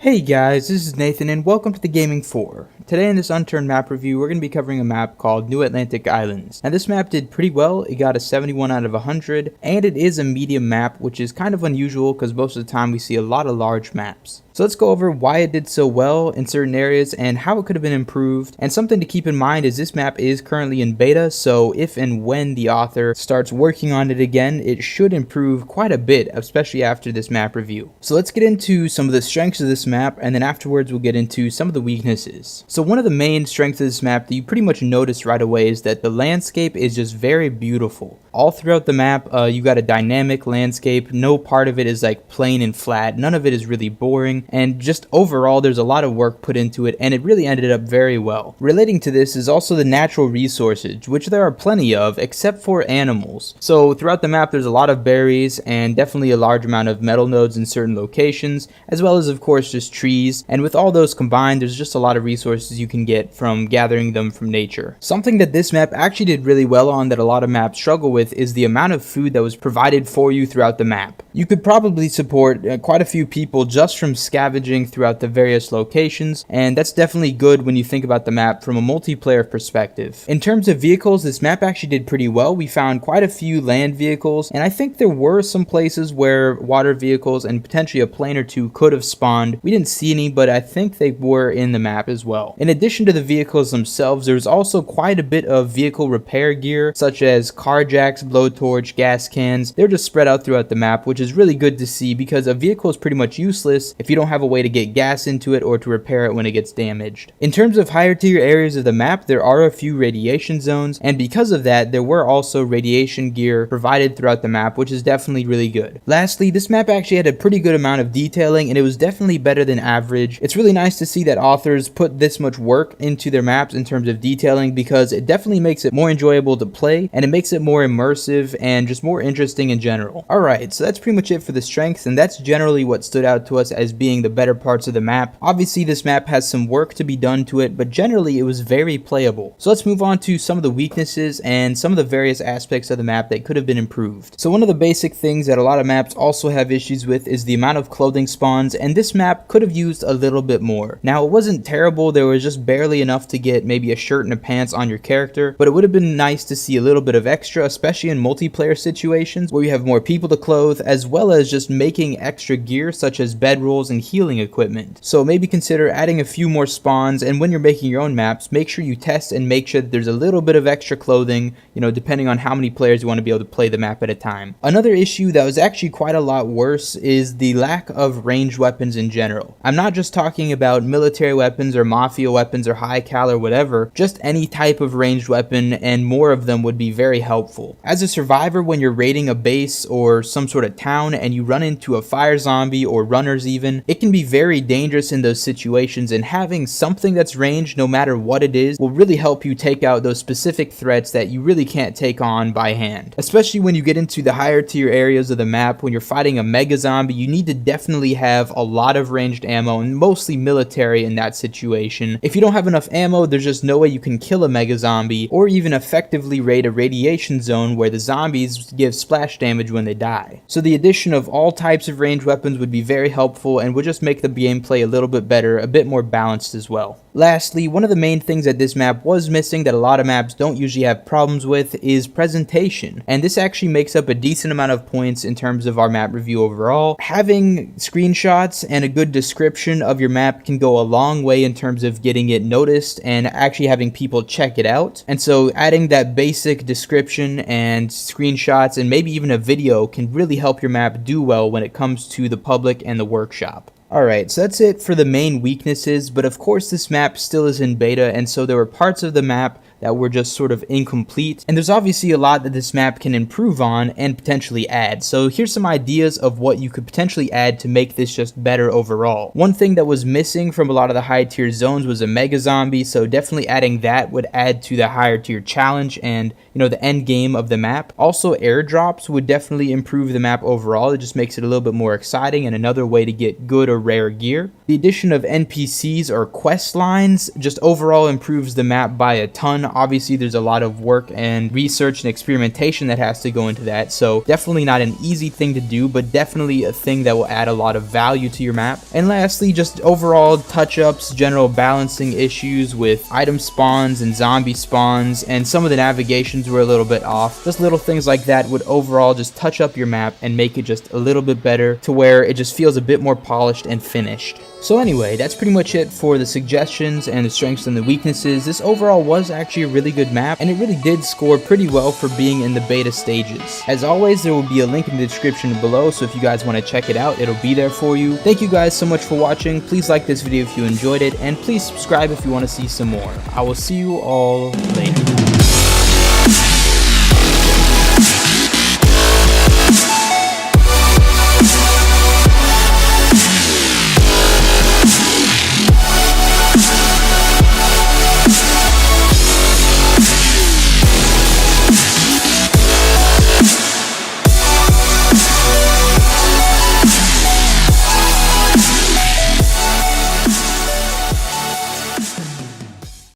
Hey guys, this is Nathan and welcome to the Gaming 4. Today in this Unturned map review, we're going to be covering a map called New Atlantic Islands. Now this map did pretty well, it got a 71 out of 100, and it is a medium map, which is kind of unusual because most of the time we see a lot of large maps. So let's go over why it did so well in certain areas and how it could have been improved. And something to keep in mind is this map is currently in beta, so if and when the author starts working on it again, it should improve quite a bit, especially after this map review. So let's get into some of the strengths of this map, and then afterwards we'll get into some of the weaknesses. So one of the main strengths of this map that you pretty much notice right away is that the landscape is just very beautiful. All throughout the map, you got a dynamic landscape. No part of it is like plain and flat. None of it is really boring. And just overall, there's a lot of work put into it, and it really ended up very well. Relating to this is also the natural resources, which there are plenty of, except for animals. So throughout the map, there's a lot of berries, and definitely a large amount of metal nodes in certain locations, as well as, of course, just trees. And with all those combined, there's just a lot of resources you can get from gathering them from nature. Something that this map actually did really well on that a lot of maps struggle with is the amount of food that was provided for you throughout the map. You could probably support quite a few people just from scavenging throughout the various locations, and that's definitely good when you think about the map from a multiplayer perspective. In terms of vehicles, this map actually did pretty well. We found quite a few land vehicles, and I think there were some places where water vehicles and potentially a plane or two could have spawned. We didn't see any, but I think they were in the map as well. In addition to the vehicles themselves, there's also quite a bit of vehicle repair gear, such as car jacks, blowtorch, gas cans. They're just spread out throughout the map, which is really good to see because a vehicle is pretty much useless if you don't have a way to get gas into it or to repair it when it gets damaged. In terms of higher tier areas of the map, there are a few radiation zones, and because of that, there were also radiation gear provided throughout the map, which is definitely really good. Lastly, this map actually had a pretty good amount of detailing, and it was definitely better than average. It's really nice to see that authors put this much work into their maps in terms of detailing, because it definitely makes it more enjoyable to play, and it makes it more immersive and just more interesting in general. Alright, so that's pretty much it for the strengths, and that's generally what stood out to us as being the better parts of the map. Obviously this map has some work to be done to it, but generally it was very playable. So let's move on to some of the weaknesses and some of the various aspects of the map that could have been improved. So one of the basic things that a lot of maps also have issues with is the amount of clothing spawns, and this map could have used a little bit more. Now it wasn't terrible, there was just barely enough to get maybe a shirt and a pants on your character, but it would have been nice to see a little bit of extra, especially in multiplayer situations where you have more people to clothe, as well as just making extra gear such as bedrolls and healing equipment. So maybe consider adding a few more spawns, and when you're making your own maps, make sure you test and make sure that there's a little bit of extra clothing, depending on how many players you want to be able to play the map at a time. Another issue that was actually quite a lot worse is the lack of ranged weapons in general. I'm not just talking about military weapons or mafia weapons or high cal or whatever, just any type of ranged weapon, and more of them would be very helpful. As a survivor, when you're raiding a base or some sort of town and you run into a fire zombie or runners even, it can be very dangerous in those situations, and having something that's ranged, no matter what it is, will really help you take out those specific threats that you really can't take on by hand. Especially when you get into the higher tier areas of the map, when you're fighting a mega zombie, you need to definitely have a lot of ranged ammo, and mostly military in that situation. If you don't have enough ammo, there's just no way you can kill a mega zombie or even effectively raid a radiation zone where the zombies give splash damage when they die. So the addition of all types of ranged weapons would be very helpful and would just make the gameplay a little bit better, a bit more balanced as well. Lastly, one of the main things that this map was missing that a lot of maps don't usually have problems with is presentation, and this actually makes up a decent amount of points in terms of our map review overall. Having screenshots and a good description of your map can go a long way in terms of getting it noticed and actually having people check it out, and so adding that basic description and screenshots and maybe even a video can really help your map do well when it comes to the public and the workshop. Alright, so that's it for the main weaknesses, but of course this map still is in beta, and so there were parts of the map that were just sort of incomplete, and there's obviously a lot that this map can improve on and potentially add. So here's some ideas of what you could potentially add to make this just better overall. One thing that was missing from a lot of the high tier zones was a mega zombie, so definitely adding that would add to the higher tier challenge and the end game of the map. Also, airdrops would definitely improve the map overall. It just makes it a little bit more exciting and another way to get good or rare gear. The addition of NPCs or quest lines just overall improves the map by a ton. Obviously, there's a lot of work and research and experimentation that has to go into that, so definitely not an easy thing to do, but definitely a thing that will add a lot of value to your map. And lastly, just overall touch-ups, general balancing issues with item spawns and zombie spawns, and some of the navigations were a little bit off. Just little things like that would overall just touch up your map and make it just a little bit better to where it just feels a bit more polished and finished. So anyway, that's pretty much it for the suggestions and the strengths and the weaknesses. This overall was actually a really good map, and it really did score pretty well for being in the beta stages. As always, there will be a link in the description below, so if you guys want to check it out, it'll be there for you. Thank you guys so much for watching. Please like this video if you enjoyed it, and please subscribe if you want to see some more. I will see you all later.